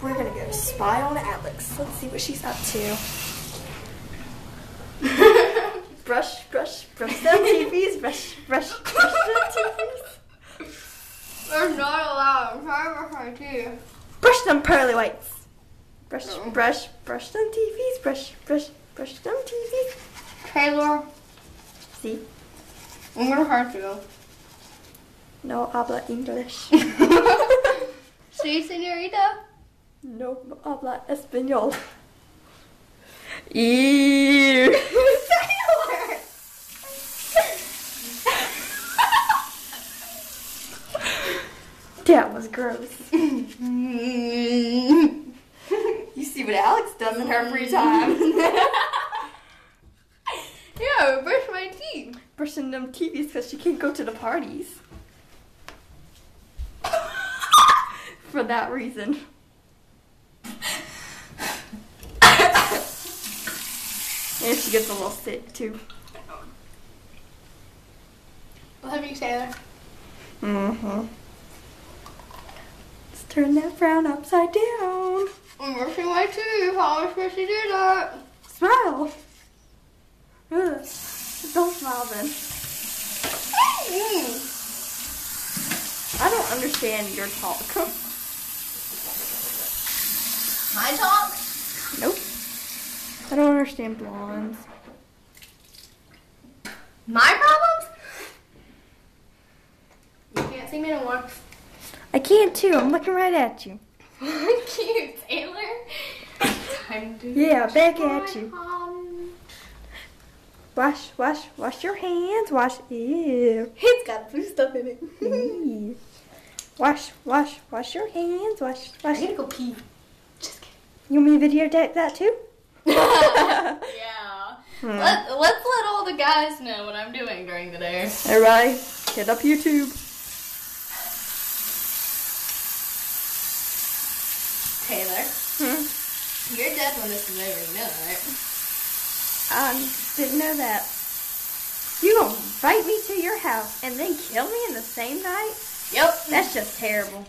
we're gonna go spy on Alex. Let's see what she's up to. Brush them TVs, brush them TVs. They're not allowed. I'm trying to brush my teeth. Brush them pearly whites. Brush them TVs, brush them TVs. Taylor, See? I'm gonna hurt you. No habla English. See, señorita? No habla español. Ew. Taylor! That was gross. You see what Alex does in her free time. Yeah, brush my teeth. Brushing them TVs because she can't go to the parties. For that reason. And she gets a little sick too. Love you, Taylor. Mm-hmm. Let's turn that frown upside down. I'm brushing my teeth. How am I supposed to do that? Smile. Ugh. Don't smile then. I don't understand your talk. My talk? Nope. I don't understand blondes. My problems? You can't see me no more. I can too. I'm looking right at you. Cute, Taylor. Time to Yeah, back at you. home. Wash your hands. Wash. Ew. It's got blue stuff in it. Ew. Wash your hands. Wash. I need to go pee. Just kidding. You want me to videotape that too? Yeah. Hmm. Let's let all the guys know what I'm doing during the day. Alright, hit up YouTube. Taylor, you're dead when this is over, you know that, right? Didn't know that. You gonna invite me to your house and then kill me in the same night? Yep. That's just terrible.